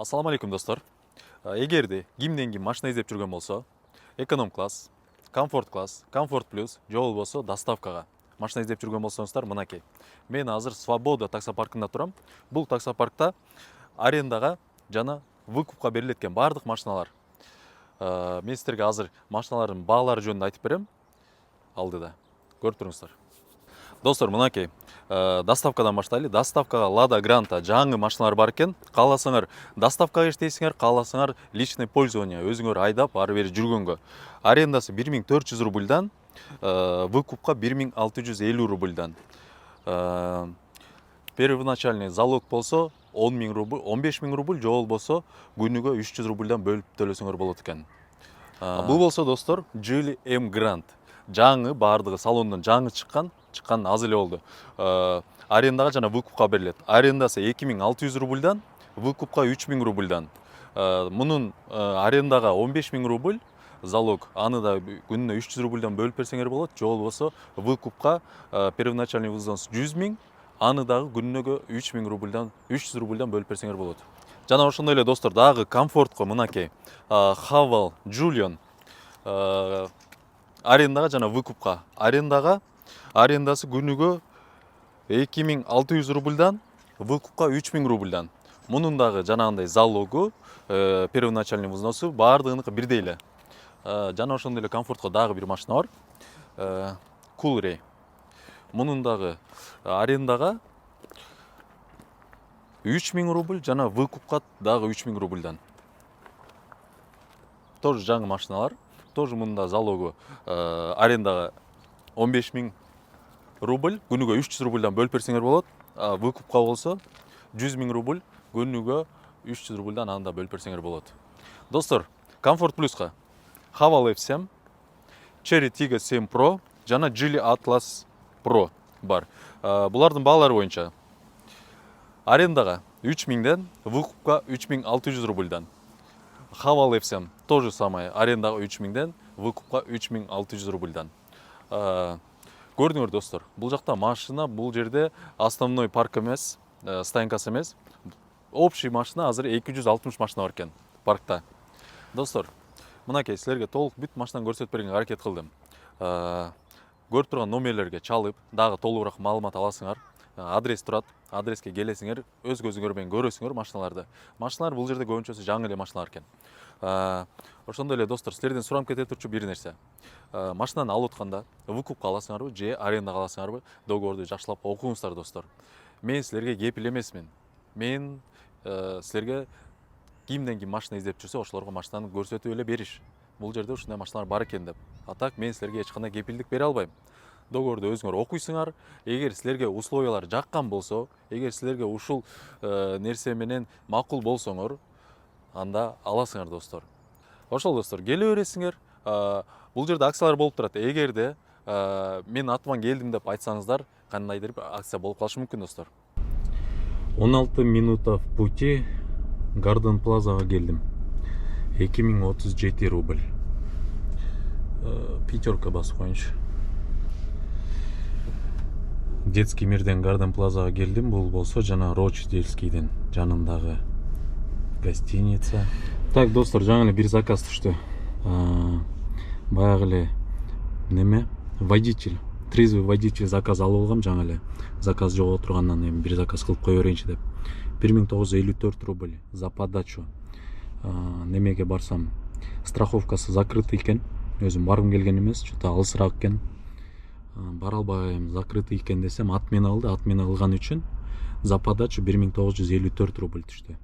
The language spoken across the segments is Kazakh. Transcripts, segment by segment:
Ассаламу алейкум достор. Эгерде кимден ким машина издеп жүргөн болсо, эконом класс, комфорт плюс же болбосо доставкага машина издеп жүргөн болсоңуздар, мынакей. Мен азыр Свобода таксопаркында турам. Бул таксопаркта арендага жана выкупка берилет экен бардык машиналар. Мен сиздерге азыр машиналардын баалары жөнүндө айтып берем. Алдыда. Көрүп туруңуздар. Достор, мынакей. Доставкадан баштайлы. Доставкага Lada Granta жаңы машиналар бар экен. Кааласаңар доставкага иштейсиңер, кааласаңар личный пользование өзүңөр айдап ары бери жүргөнгө. Арендасы 1400 рубльдан, выкупка 1650 рубльдан. Первоначальный залог болсо 10 000 рубль, 15 000 рубль, же болбосо күнүгө 300 рубльдан бөлүп төлөсөңөр болот экен. Бул болсо достор, Geely M Grand. Жаңы бардыгы салондон жаңы чыккан аз эле болду. Арендага жана выкупка берилет. Арендасы 2600 рубльдан, выкупка 3000 рубльдан. Мунун арендага 15 000 рубль залог, аны да күнүнө 300 рубльдан бөлүп берсеңер болот. Же болбосо выкупка первоначальный взнос 100 000, аны дагы күнүнө 3000 рубльдан 300 рубльдан бөлүп берсеңер болот. Жана ошондой эле достор, дагы комфортко мынакей Haval Julian арендага жана выкупка. Арендасы күнүгө 2600 рубльдан, выкупка 3000 рубльдан. Мунун дагы жанагындай залогу, первоначальный взносу бардыгыныкы бирдей эле. Жана ошондой эле комфортко дагы бир машина бар. Coolray. Мунун дагы арендага 3000 рубль, жана выкупка дагы 3000 рубльдан. Тоже жаңы машиналар. Тоже мында залогу арендага 15 000 рубль, күнүгө 300 рубльдан бөлүп берсеңер болот. Выкупка болсо 100 000 рубль, күнүгө 300 рубльдан анда бөлүп берсеңер болот. Достор, Комфорт Плюска Haval F7, Chery Tiggo 7 Pro жана Geely Atlas Pro бар. Булардын баалары боюнча арендага 3000ден, выкупка 3600 рубльдан. Haval F7 тоже самое, арендага 3000ден, выкупка 3600 рубльдан. Көрдүңөр достор, бул жакта машина, бул жерде основной парк эмес, стоянкасы эмес. Общий машина азыр 260 машина бар экен паркта. Достор, мынакей силерге толук бүт машинаны көрсөтүп бергенге аракет кылдым. Көрүп турган номерлерге чалып, дагы толугураак маалымат аласыңар. Адрес турат, адреске келесиңер, өз көзүңөр менен көрөсүңөр машиналарды. Машиналар бул жерде көбүнчөсү жаңы эле машиналар экен. Ошондой эле достор, силерден суранып кете турчу бир нерсе. Машинаны алып атканда выкупка аласыңарбы же арендага аласыңарбы? Договорду жакшылап окуңуздар достор. Мен силерге кепил эмесмин. Мен силерге кимден ким машина издеп жүрсө, ошолорго машинаны көрсөтүп эле бериш. Бул жерде ушундай машиналар бар экен деп. Атак мен силерге эч кандай кепилдик бере албайм. Договорду өзүңөр окуйсуңар. Эгер силерге условиялар жаккан болсо, эгер силерге ушул нерсе менен макул болсоңор, анда аласыңар достор. Ошол достор, келе бересиңер. Бул жерде акциялар болуп турат. Эгерде мен атыман келдим деп айтсаңыздар, кандайдыр бир акция болуп калышы мүмкүн достор. 16 минута в пути Garden Plaza'га келдим. 2037 рубль. Пятерка басып коюнчу. Детский мирден Garden Plaza'га келдим. Бул болсо жана Рочдельскийден жанындагы гостиница. Так, достор, жаңы эле бир заказ түштү. Баягы эле неме? Водитель, трезвый водитель заказ алып алгам жаңы эле. Заказ жок отургандан эми бир заказ кылып кое берейинчи деп. 1954 рубль за подачу. Немеге барсам, страховкасы закрытый экен. Өзүм баргым келген эмес, что-то алысыраак экен. Бара албайм, закрытый экен десем, отмена алды. Отмена кылган үчүн за подачу 1954 рубль түштү.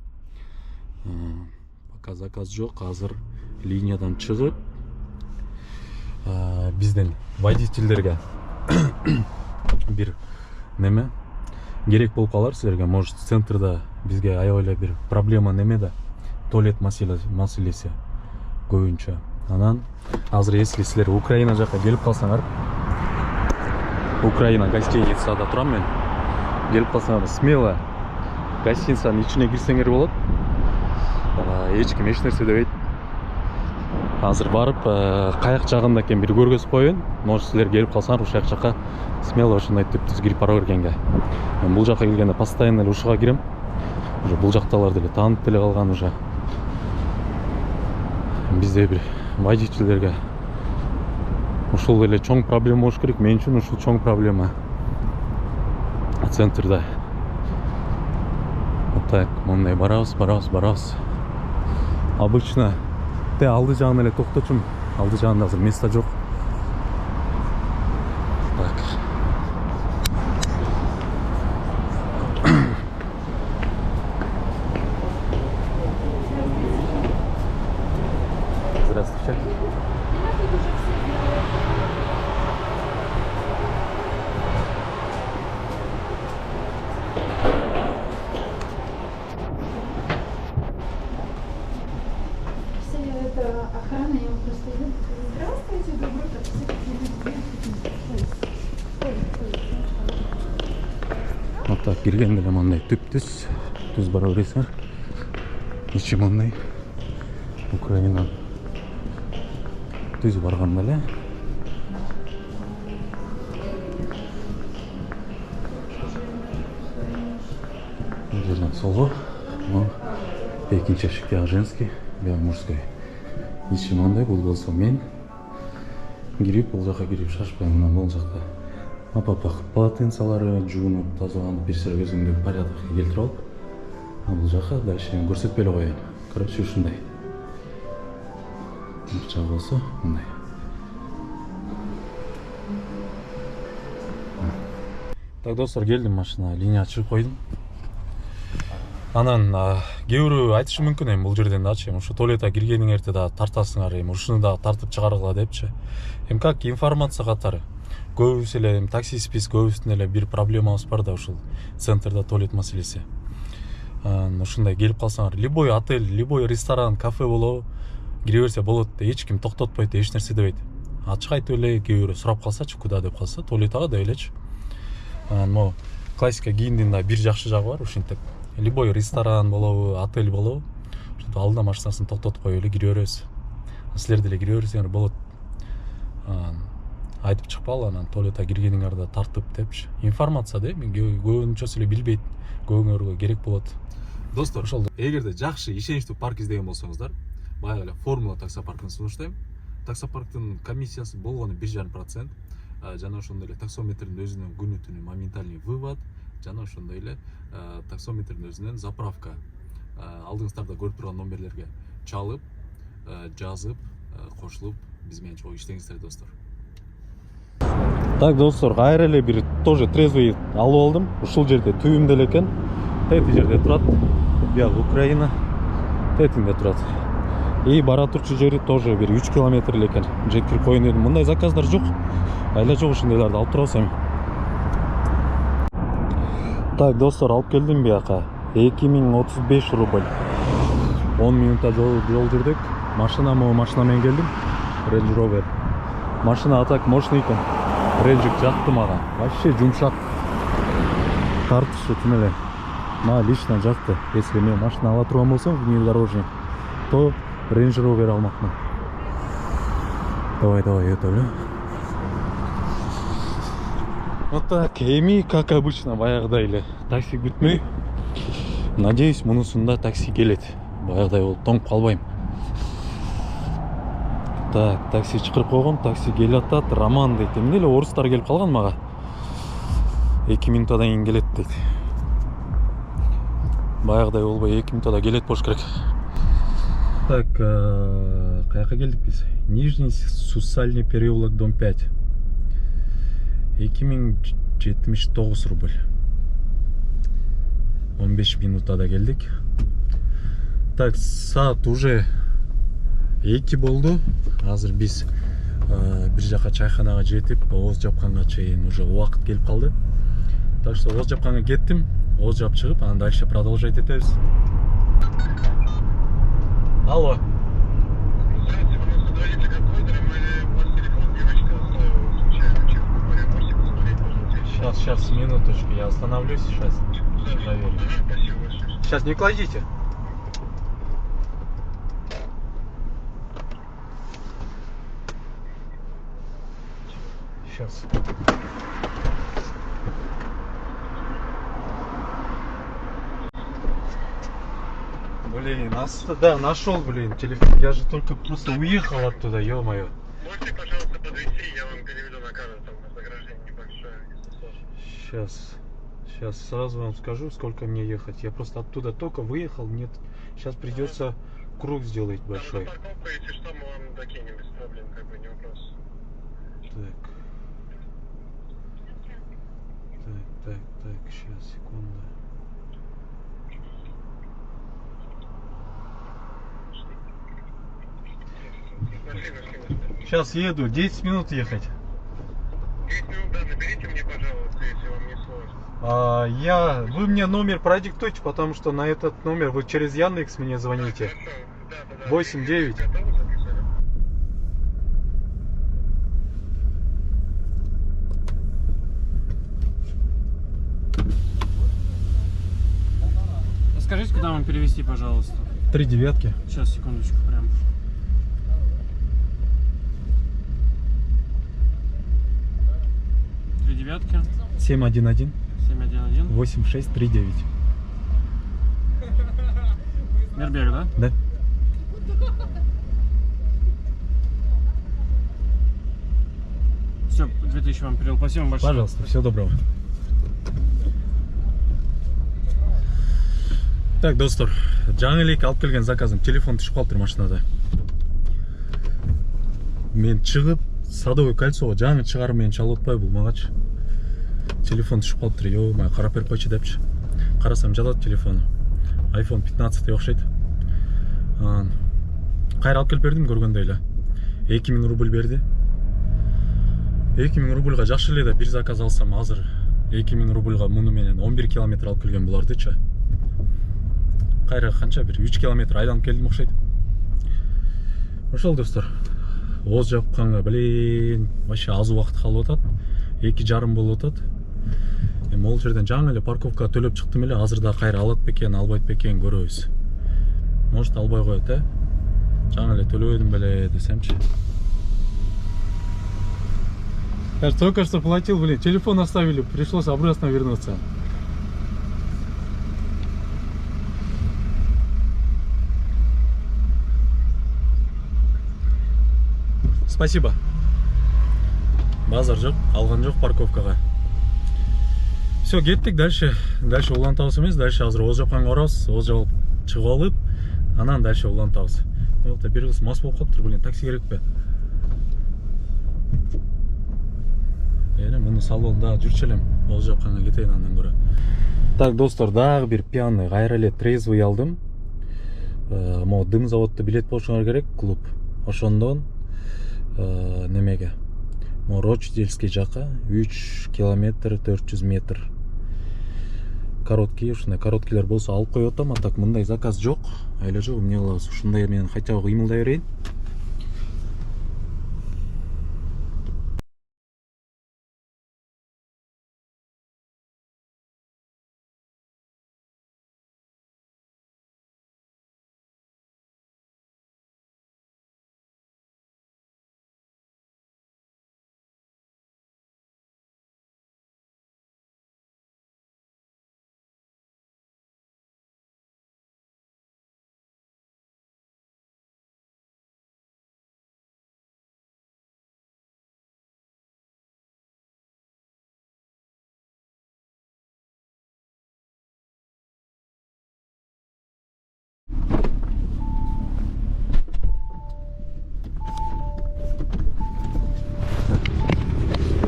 Пока заказ жок, азыр линиядан чыгып бизден водительдерге бир неме керек болуп калар силерге. Может, центрда бизге аябай эле бир проблема неме да, туалет маселеси көбүнчө. Анан азыр если силер Украина жака келип калсаңар, Украина гостиницада турам мен. Келип калсаңар, смело гостиницанын ичине кирсеңер болот. Эч ким эч нерсе дебейт. Азыр барып, каяк жагында экен бир көргөзүп коеюн. Может, силер келип калсаңар, ушул жака смело ошондой түптүз кирип бара бергенге. Мен бул жака келгенде постоянно эле ушуга кирем. уже бул жакталар деле таанып деле калган уже. Бизде бир водительдерге ушул эле чоң проблема болуш керек. Мен үчүн ушул чоң проблема центрда. Вот так, мондай барабыз. Обычно алды жагына эле токточумун. Алды жагында азыр место жок. Так. Здравствуйте. Это охрана, я вам просто иду. Здравствуйте, добрый день. Вот так, киргенде эле мындай түз бара бересиңер. Ичи мындай Украинан түз барганда эле. Бул жерден солго, экинчи эшиктеги женский, бияк мужской. Ичи мындай, бул болсо мен кирип, бул жака кирип шашпайм. Мына бул жакта апапак полотенцалары жуунуп, тазаланып, бир сыра өзүңдү порядокко келтирип алып, бул жака дальше көрсөтпөй эле коеюн. Короче, ушундай. Бир жагы болсо мындай. Так, достор, келдим машина, линия чыгып койдум. Анан кээ бирөө айтышы мүмкүн эми бул жерден дачы эми ушу туалетке киргениңерде да тартасыңар, эми ушуну да тартып чыгаргыла депчи. Эми как информация катары. Көбүсү эле эми такси список көбүсүнүн эле бир проблемабыз бар да ушул центрда туалет маселеси. Ушундай келип калсаңар, любой отель, любой ресторан, кафе болобу, кире берсе болот да эч ким токтотпойт, эч нерсе дебейт. Ачык айтып эле кээ бирөө сурап калсачы, куда деп калса, туалет ага деп элечи. Могу классика кийимдин да бир жакшы жагы бар, ушинтип. Любой ресторан болобу, отель болобу, ошентип алдына машинасын токтотуп коюп эле кире беребиз. Силер деле кире берсеңер болот. Айтып чыкпагыла, анан туалетке киргениңерде тартып депчи. Информация да, эми көбүнчөсү эле билбейт, көбүңөргө керек болот. Достор, ошол эгерде жакшы ишеничтүү парк издеген болсоңуздар, баягы эле Формула таксопаркын сунуштайм. Таксопарктын комиссиясы болгону 1,5%. Жана ошондой эле таксометрдин өзүнүн күнү түнү моментальный вывод, жана ошондой эле таксометрдин өзүнөн заправка. Алдыңыздарда көрүп турган номерлерге чалып, жазып, кошулуп биз менен чогуу иштеңиздер, достор. Так, достор, кайра эле бир тоже трезвый алып алдым. Ушул жерде түбүмдө эле экен. Тети жерде турат. Бияк Украина. Тетинде турат. И бара турчу жери тоже бир 3 километр эле экен. Жеткирип коеюн дедим. Мындай заказдар жок. Айла жок, ушундайларды алып турабыз эми. Так, достор, алып келдим бияка. 2035 рубль. 10 минутта жол жүрдүк. Машина менен келдим. Range Rover. Машина так мощный экен. Ренжик жакты мага. Вообще жумшак. Тартышы тим эле. Мага лично жакты. Если мен машина ала турган болсом, внедорожник, то Range Rover алмакмын. Давай, өтөлү. Вот так, эми как обычно, баягыдай эле такси күтмөй. Надеюсь, мунусунда такси келет. Баягыдай болуп тоңуп калбайм. Так, такси чакырып койгон, такси келип атат. Роман дейт. Эмне эле орустар келип калган мага. 2 минуттан кийин келет дейт. Баягыдай болбой 2 минутта келет болуш керек. Так, каяка келдик биз? Нижний Сусальный переулок, дом 5. 2079 рубль. 15 минутта келдик. Так, саат уже 2 болду. Азыр биз бир жака чайханага жетип, ооз жапканга чейин уже убакыт келип калды. Так что ооз жапканга кеттим. Ооз жап чыгып, анан дальше продолжать этебиз. Алло. Сейчас, минуточку, я остановлюсь, сейчас проверю. Сейчас не кладите. Сейчас. Блин, да, нашел, блин, телефон. Я же только просто уехал оттуда, ё-моё. Можете, пожалуйста, подвезти, я вам переведу на карту, там вознаграждение небольшое, если сложно. Сейчас сразу вам скажу, сколько мне ехать. Я просто оттуда только выехал, нет. Сейчас придется круг сделать Там большой. за парковку, если что, мы вам докинем без проблем, как бы не вопрос. Так, сейчас, секунду. Нашли. Сейчас еду, 10 минут ехать. 10 минут, да, наберите мне, пожалуйста, если вам не сложно. Вы мне номер продиктуйте, потому что на этот номер вы через Яндекс мне звоните. Хорошо, да. 8-9. Готовы записали? Скажите, куда вам перевести, пожалуйста? 3 девятки. Сейчас, секундочку, прям. Три девятки, 711 711. 8639. Мирбег, да? Да. Все, 2000 вам перевел. Спасибо вам большое. Пожалуйста, всего доброго. Так, достар, жаңа элек алып келген заказым. Телефон түшүп калыптыр машинада. Мен чыгып, Садовый кольцого жаңы чыгарып мени чалып атпай бул магачы. Телефон түшүп калыптыр. Ё-май, карап берип койчу депчи. Карасам жатат телефону. iPhone 15 окшойт. Кайра алып келип бердим көргөндөй эле. 2000 рубль берди. 2000 рубльга жакшы эле да бир заказ алсам азыр 2000 рубльга муну менен 11 километр алып келген булардычы. Кайра канча бир 3 километр айланып келдим окшойт. Ошол достор. Оз жапканга, блин, вообще аз убакыт калып атат. 2,5 болуп атат. Эми ол жерден жаңы эле парковкага төлөп чыктым эле. Азыр да кайра алат бекен, албайт бекен көрөбүз. Может албай коет, Жаңы эле төлөбөдүм беле десемчи. Я только что платил, блин, телефон оставили, пришлось обратно вернуться. Спасибо. Базар жок, алган жок парковкага. Все, кеттик дальше. Дальше улантабыз эмес, дальше азыр Оз жапканга барабыз. Оз жаап чыгып алып, анан дальше улантабыз. Вот, бир кыз мас болуп калыптыр, блин, такси керекпи? Муну салонда жүрчү элем, Оз жапканга кетейин андан көрө. Так, достор, дагы бир пьяный, кайра эле трезвый алдым. Могу дым заводто билет болушуңар керек, клуб. Ошондон немеге? Рочдельский жака 3 километр 400 метр. Короткий, ушундай короткилер болсо алып коюп атам, а так мындай заказ жок. Айла жок, эмне кылабыз? Ушундай мен хотя бы кыймылдай берейин.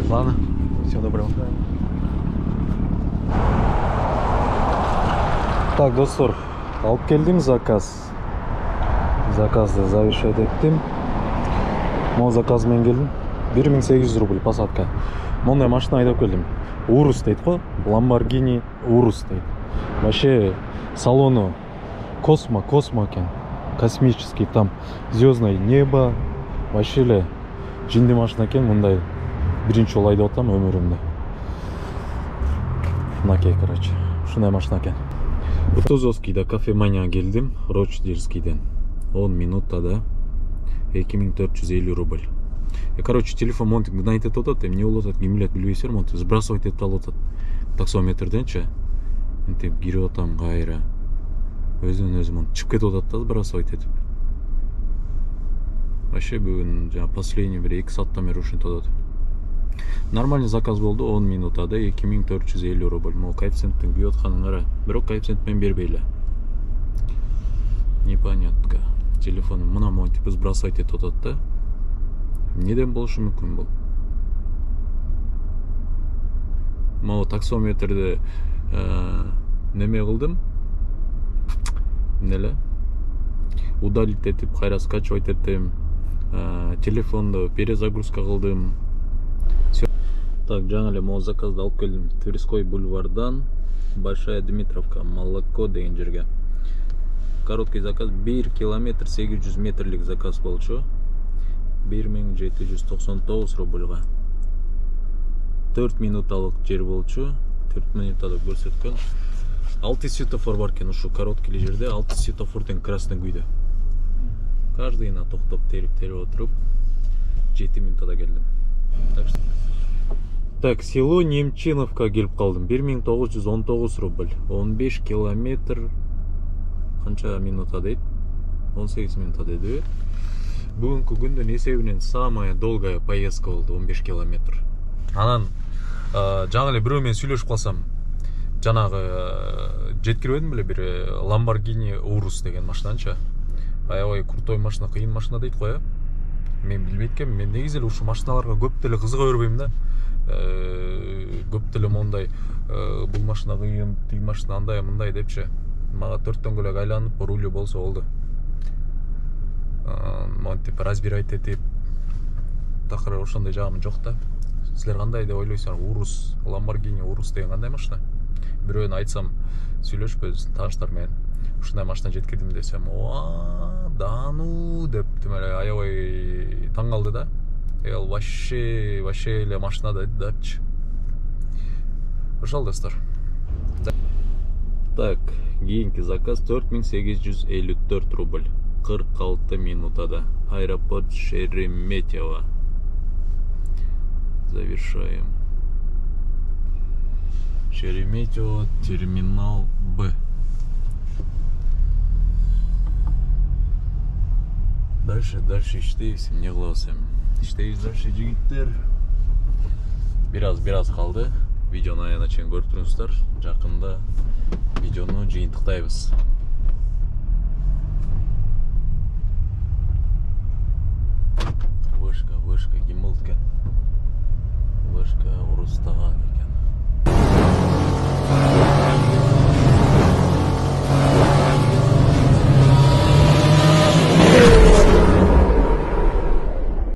Ладно, всего доброго. Так, достор, алып келдим заказ. Заказды завершать еттим. Могу заказ менен келдим. 1800 рубль посадка. Мондай машина айдап келдим. Урус дейт го, Lamborghini Урус дейт. Вообще салону космо экен. Космический, там звездное небо. Вообще эле жинди машина экен, мындай. Биринчи жолу айдап атам өмүрүмдө. Мынакей, короче, ушундай машина экен. Кутузовскийде кофеманияга келдим, Рочдельскийден. 10 минутада 2450 рубль. Короче, телефон монтинг дынайт этип атат, эмне болуп атат, ким билет, билбейсиздер, монтинг сбрасывать этип алып атат. Таксометрденчи. Мынтип кирип атам кайра. өзүнөн өзү монтип чыгып кетип атат да бросовать этип. Вообще бүгүн жана последний бир 2 сааттан бери ушинтип атат. Нормальный заказ болду, 10 минутада 2450 рубль. Могу коэффициенттин күйүп атканын кара. Бирок коэффициент менен бербейли. Непонятно. Телефонум мына монтип сбрасывать этип атат да. Неден болушу мүмкүн бул? Могу таксометрди неме кылдым. Эмне удалить этип, кайра скачивать этим. Телефонду перезагрузка кылдым. Так, жаңы эле могу заказды алып келдим. Тверской бульвардан Большая Дмитровка, Молоко деген жерге. Короткий заказ 1 километр 800 метрлик заказ болчу. 1799 рубльга. 4 минуталык жер болчу. 4 минутада көрсөткөн. 6 светофор бар экен ушу короткий жерде. 6 светофор тең красный күйдө. Каждыйына токтоп терип отуруп 7 минутада келдим. Так, село Немчиновка келип калдым. 1919 рубль. 15 километр канча минута дейт? 18 минута деди. Бүгүнкү күндүн эсебинен самая долгая поездка болду, 15 километр. Анан жаңы эле бирөө менен сүйлөшүп калсам, жанагы жеткирбедим беле бир Lamborghini Urus деген машинанчы. Аябай крутой машина, кыйын машина дейт го, мен билбейт экенмин. Мен негизи эле ушул машиналарга көп деле кызыга бербейм да. Көп деле мондай бул машина кыйын, тиги машина андай мындай депчи. Мага 4 дөңгөлөк айланып, рулю болсо болду. Монтип разбирать этип такыр ошондой жагым жок да. Силер кандай деп ойлойсуңар? Urus, Lamborghini Urus деген кандай машина? Бирөөнө айтсам, сүйлөшпөбүз тааныштар менен. Ушундай машина жеткирдим десем, "О, да ну" деп аябай таң калды да. Ал вообще эле машина да депчи. Ошол достор. Так, кийинки заказ 4854 рубль. 46 минутада. Аэропорт Шереметьево. Завершаем. Шереметьево, терминал Б. Дальше иштейбиз, эмне кылабыз эми? Иштейбиз дальше жигиттер. Бир аз калды. Видеону аягына чейин көрүп туруңуздар. Жакында видеону жыйынтыктайбыз. Вышка ким болду экен? Вышка Урустаган.